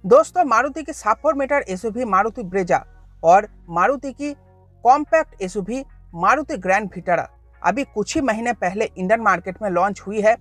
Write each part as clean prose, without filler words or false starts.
दोस्तों, मारुति की सब 4 मीटर एसयूवी मारुति ब्रेजा और मारुति की compact SUV Maruti grand Vitara अभी कुछ ही महीने पहले इंडियन मार्केट में लॉन्च हुई है।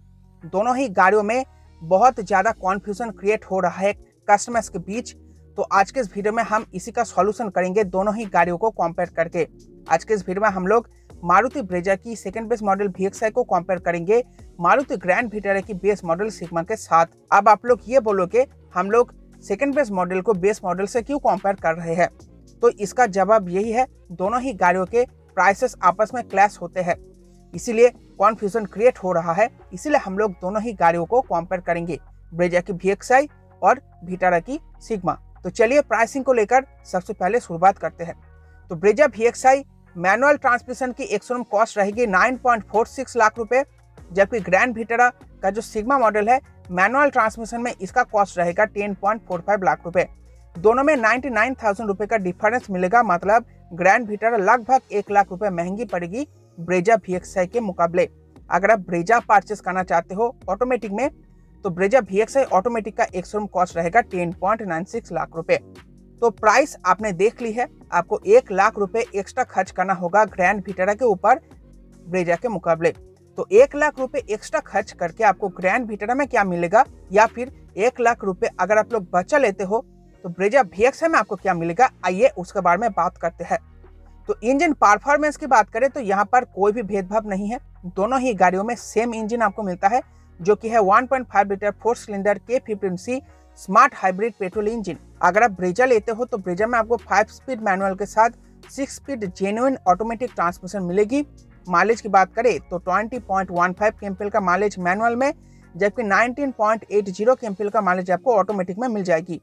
दोनों ही गाड़ियों में बहुत ज़्यादा कॉन्फ्यूजन क्रिएट हो रहा है कस्टमर्स के बीच। तो आज के इस वीडियो में हम इसी का सॉल्यूशन करेंगे, दोनों ही गाड़ियों को कंपेयर करके। आज के इस वीडियो में हम लोग मारुति ब्रेजा की सेकंड बेस मॉडल VXi को कंपेयर करेंगे मारुति ग्रैंड विटारा की बेस मॉडल सिग्मा के साथ। अब आप लोग ये बोलोगे हम लोग सेकंड बेस मॉडल को बेस मॉडल से क्यों कंपेयर कर रहे हैं, तो इसका जवाब यही है, दोनों ही गाड़ियों के प्राइसेस आपस में क्लैश होते हैं, इसीलिए कॉन्फ्यूजन क्रिएट हो रहा है। इसीलिए हम लोग दोनों ही गाड़ियों को कंपेयर करेंगे, ब्रेजा की VXi और विटारा की सिग्मा। तो चलिए प्राइसिंग को लेकर सबसे पहले शुरुआत करते हैं। तो ब्रेजा VXi मैनुअल ट्रांसमिशन की एक्सोरूम कॉस्ट रहेगी 9.46 लाख रुपए, जबकि ग्रैंड विटारा का जो सिग्मा मॉडल है मैनुअल ट्रांसमिशन में इसका कॉस्ट रहेगा 10.45 लाख रुपए। दोनों में 99,000 रुपए का डिफरेंस मिलेगा, मतलब ग्रैंड विटारा लगभग 1 लाख रुपए महंगी पड़ेगी ब्रेजा VXi के मुकाबले। अगर आप ब्रेजा परचेस करना चाहते हो ऑटोमेटिक में, तो ब्रेजा VXi ऑटोमेटिक का एक्सोरूम कॉस्ट रहेगा 10.96 लाख रुपए। तो प्राइस आपने देख ली है, आपको 1 लाख रुपए एक्स्ट्रा खर्च करना होगा ग्रैंड विटारा के ऊपर ब्रेजा के मुकाबले। तो 1 लाख रुपए एक्स्ट्रा खर्च करके आपको ग्रैंड विटारा में क्या मिलेगा, या फिर 1 लाख रुपए अगर आप लोग बचा लेते हो तो ब्रेजा VXi में आपको क्या मिलेगा, आइए उसके बारे में बात करते हैं। तो इंजन परफॉर्मेंस की बात करें तो यहाँ पर कोई भी भेदभाव नहीं है, दोनों ही गाड़ियों में सेम इंजन आपको मिलता है, जो कि है 1.5 litre 4 cylinder K15C smart hybrid petrol engine. अगर आप ब्रेजा लेते हो तो ब्रेजा में आपको 5 स्पीड मैनुअल के साथ 6 स्पीड जेन्युइन ऑटोमेटिक ट्रांसमिशन मिलेगी। माइलेज की बात करें तो 20.15 केएमपीएल का माइलेज मैनुअल में, जबकि 19.80 केएमपीएल का माइलेज आपको ऑटोमेटिक में मिल जाएगी।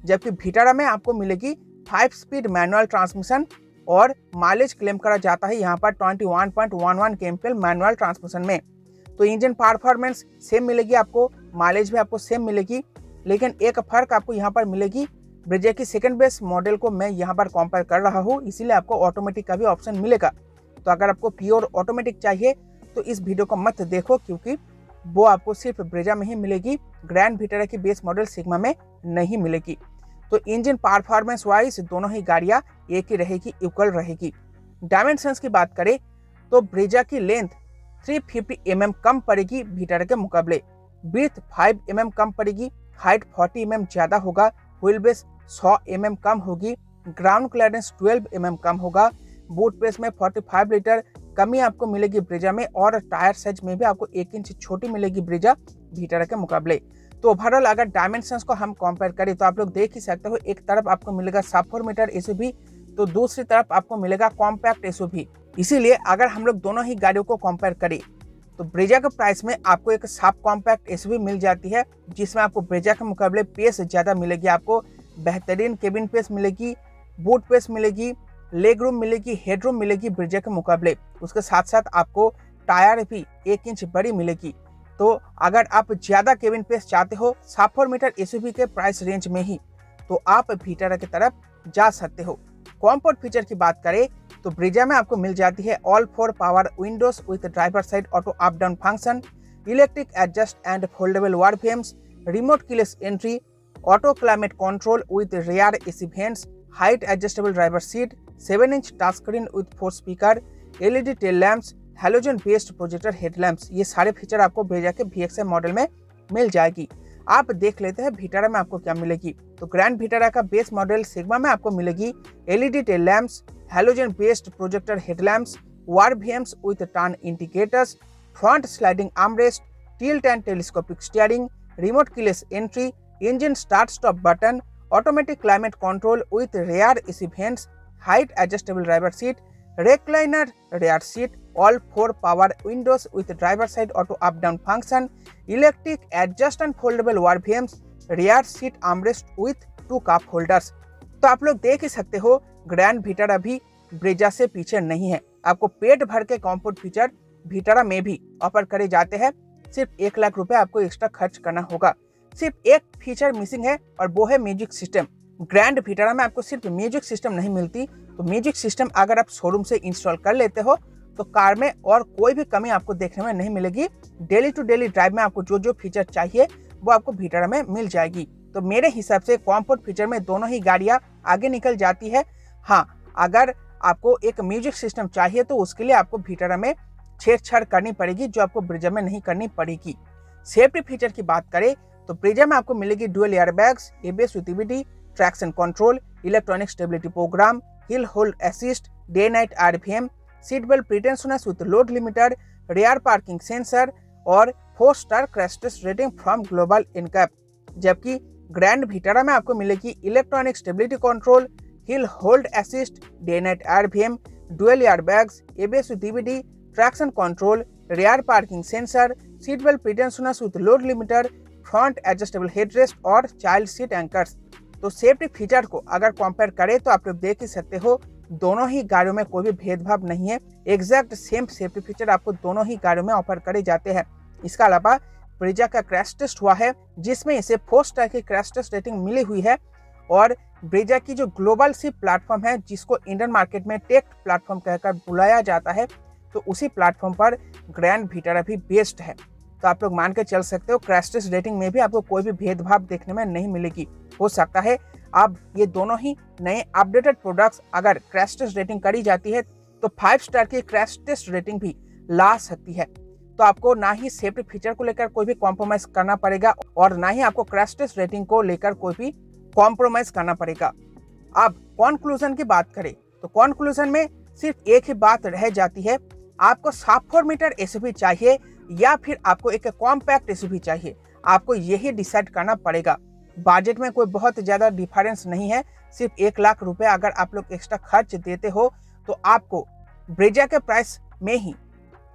जबकि विटारा में आपको मिलेगी 5 स्पीड मैनुअल ट्रांसमिशन और माइलेज क्लेम करा जाता है यहाँ पर 21.11 केएमपीएल मैनुअल ट्रांसमिशन में। तो इंजन परफॉर्मेंस सेम मिलेगी आपको, माइलेज भी आपको सेम मिलेगी, लेकिन एक फर्क आपको यहाँ पर मिलेगी, ब्रेजा की सेकंड बेस मॉडल को मैं यहाँ पर कंपेयर कर रहा हूँ, इसीलिए आपको ऑटोमेटिक का भी ऑप्शन मिलेगा। तो अगर आपको प्योर ऑटोमेटिक चाहिए तो इस वीडियो को मत देखो, क्योंकि वो आपको सिर्फ ब्रेजा में ही मिलेगी, ग्रैंड विटारा की बेस मॉडल सिग्मा में नहीं मिलेगी। तो इंजन परफॉर्मेंस वाइज दोनों ही गाड़ियाँ एक ही रहेगी, इक्वल रहेगी। डायमेंशंस की बात करें तो ब्रेजा की लेंथ 350 mm कम पड़ेगी विटारा के मुकाबले, ब्रीथ 5 mm कम पड़ेगी, हाइट 40 mm ज़्यादा होगा, व्हील बेस 100 mm कम होगी, ग्राउंड क्लियरेंस 12 mm कम होगा, बूट स्पेस में 45 लीटर कमी आपको मिलेगी ब्रेजा में, और टायर साइज में भी आपको 1 इंच छोटी मिलेगी ब्रेजा विटारा के मुकाबले। तो ओवरऑल अगर डायमेंशंस को हम कंपेयर करें तो आप लोग देख ही सकते हो, एक तरफ आपको मिलेगा सब 4 मीटर एसयूवी, तो दूसरी तरफ आपको मिलेगा कॉम्पैक्ट एसयूवी। इसीलिए अगर हम लोग दोनों ही गाड़ियों को कंपेयर करें तो ब्रेजा के प्राइस में आपको एक सब कॉम्पैक्ट एसयूवी मिल जाती है, जिसमें आपको ब्रेजा के मुकाबले पेस ज़्यादा मिलेगी, आपको बेहतरीन केबिन पेस मिलेगी, बूट पेस मिलेगी, लेग रूम मिलेगी, हेड रूम मिलेगी ब्रेजा के मुकाबले। उसके साथ साथ आपको टायर भी 1 इंच बड़ी मिलेगी। तो अगर आप ज़्यादा केबिन पेस चाहते हो सब 4 मीटर एसयूवी के प्राइस रेंज में ही, तो आप विटारा की तरफ जा सकते हो। कॉम्फर्ट फीचर की बात करें तो ब्रेजा में आपको मिल जाती है all 4 power windows with driver side auto up down function, electric adjust and foldable वार्डफ्रेम्स, remote keyless entry, auto climate control with rear AC vents, height adjustable driver seat, 7 inch touch screen with 4 speaker, LED tail lamps, halogen based projector headlamps. ये सारे feature आपको Brezza के VXi model में मिल जाएगी। आप देख लेते हैं विटारा में आपको क्या मिलेगी। तो ग्रैंड विटारा का बेस मॉडल सिग्मा में आपको मिलेगी LED tail lamps, halogen based projector headlamps, वार्डफ्रेम्स with turn indicators, front sliding armrest, tilt and telescopic steering, remote keyless entry, engine start stop button, automatic climate control with rear AC vents, height adjustable driver seat, recliner rear seat, all 4 power windows with driver side auto up down function, electric adjust and foldable वार्डफ्रेम्स, rear seat armrest with 2 cup holders. तो आप लोग देख ही सकते हो grand Vitara भी Brezza से पीछे नहीं है। आपको पेट भर के कॉम्फर्ट फीचर विटारा में भी ऑफर करे जाते हैं, सिर्फ 1 लाख रुपए आपको एक्स्ट्रा खर्च करना होगा। सिर्फ एक फीचर मिसिंग है और वो है म्यूजिक सिस्टम। ग्रैंड विटारा में आपको सिर्फ म्यूजिक सिस्टम नहीं मिलती, तो म्यूजिक सिस्टम अगर आप शोरूम से इंस्टॉल कर लेते हो तो कार में और कोई भी कमी आपको देखने में नहीं मिलेगी। डेली टू डेली ड्राइव में आपको जो जो फीचर चाहिए वो आपको विटारा में मिल जाएगी। तो मेरे हिसाब से कॉम्फर्ट फीचर में दोनों ही गाड़ियां आगे निकल जाती है। हाँ, अगर आपको एक म्यूजिक सिस्टम चाहिए तो उसके लिए आपको विटारा में छेड़छाड़ करनी पड़ेगी, जो आपको ब्रीजा में नहीं करनी पड़ेगी। सेफ्टी फीचर की बात करें तो ब्रीजा में आपको मिलेगी dual airbags, ABS with EBD, traction control, electronic stability program, hill hold assist, day night RPM, seat belt pretensioners with load limiter, rear parking sensor और 4 star crash test rating from global NCAP. जबकि Grand Vitara में आपको मिलेगी electronic stability control, hill hold assist, day night RPM, dual airbags, ABS with EBD, traction control, rear parking sensor, seat belt pretensioners with load limiter, front adjustable headrest और child seat anchors. तो safety feature को अगर compare करें तो आप लोग देख ही सकते हो दोनों ही गाड़ियों में कोई भी भेदभाव नहीं है। एग्जैक्ट सेम सेफ्टी फीचर आपको दोनों ही गाड़ियों में ऑफर करे जाते हैं। इसके अलावा ब्रीजा का क्रैश टेस्ट हुआ है जिसमें इसे 4 स्टार की क्रैश टेस्ट रेटिंग मिली हुई है। और ब्रीजा की जो ग्लोबल सी प्लेटफॉर्म है जिसको इंडियन मार्केट में टेक प्लेटफॉर्म कहकर बुलाया जाता है, तो उसी प्लेटफॉर्म पर ग्रैंड विटारा भी बेस्ड है। तो आप लोग मान के चल सकते हो क्रैश टेस्ट रेटिंग में भी आपको कोई भी भेदभाव देखने में नहीं मिलेगी। हो सकता है अब ये दोनों ही नए अपडेटेड प्रोडक्ट्स अगर क्रैश टेस्ट रेटिंग करी जाती है तो 5 स्टार की क्रैश टेस्ट रेटिंग भी ला सकती है। तो आपको ना ही सेफ्टी फीचर को लेकर कोई भी कॉम्प्रोमाइज करना पड़ेगा और ना ही आपको क्रैश टेस्ट रेटिंग को लेकर कोई भी कॉम्प्रोमाइज करना पड़ेगा। अब कंक्लूजन की बात करें तो कंक्लूजन में सिर्फ एक ही बात रह जाती है, आपको सब 4 मीटर एसयूवी चाहिए या फिर आपको एक कॉम्पैक्ट एसयूवी चाहिए, आपको यही डिसाइड करना पड़ेगा। बजट में कोई बहुत ज़्यादा डिफरेंस नहीं है, सिर्फ 1 लाख रुपए अगर आप लोग एक्स्ट्रा खर्च देते हो तो आपको ब्रीजा के प्राइस में ही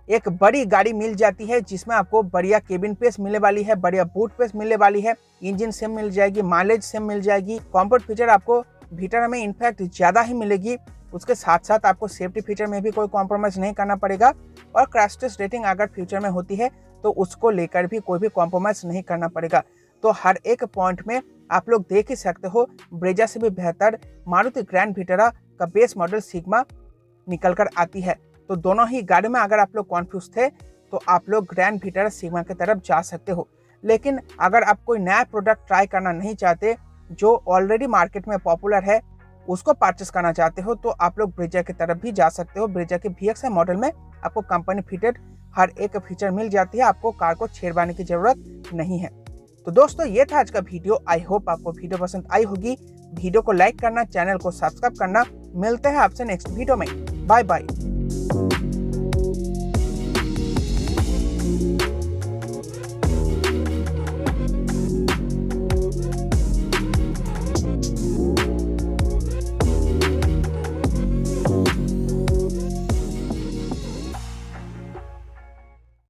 एक बड़ी गाड़ी मिल जाती है जिसमें आपको बढ़िया केबिन स्पेस मिलने वाली है, बढ़िया बूट स्पेस मिलने वाली है, इंजन सेम मिल जाएगी, माइलेज सेम मिल जाएगी, कंफर्ट फीचर आपको विटारा में इनफैक्ट ज़्यादा ही मिलेगी। उसके साथ साथ आपको सेफ्टी फीचर में भी कोई कॉम्प्रोमाइज़ नहीं करना पड़ेगा और क्रैश टेस्ट रेटिंग अगर फ्यूचर में होती है तो उसको लेकर भी कोई भी कॉम्प्रोमाइज़ नहीं करना पड़ेगा। तो हर एक पॉइंट में आप लोग देख ही सकते हो ब्रीजा से भी बेहतर मारुति ग्रैंड विटारा का बेस मॉडल सिग्मा निकल कर आती है। तो दोनों ही गाड़ी में अगर आप लोग कॉन्फ्यूज थे तो आप लोग ग्रैंड विटारा सिग्मा की तरफ जा सकते हो। लेकिन अगर आप कोई नया प्रोडक्ट ट्राई करना नहीं चाहते जो ऑलरेडी मार्केट में पॉपुलर है उसको परचेस करना चाहते हो तो आप लोग ब्रीजा की तरफ भी जा सकते हो। ब्रीजा के VXi मॉडल में आपको कंपनी फिटेड हर एक फीचर मिल जाती है, आपको कार को छेड़वाने की जरूरत नहीं है। तो दोस्तों ये था आज का वीडियो। आई होप आपको वीडियो पसंद आई होगी। वीडियो को लाइक करना, चैनल को सब्सक्राइब करना। मिलते हैं आपसे नेक्स्ट वीडियो में। Bye bye.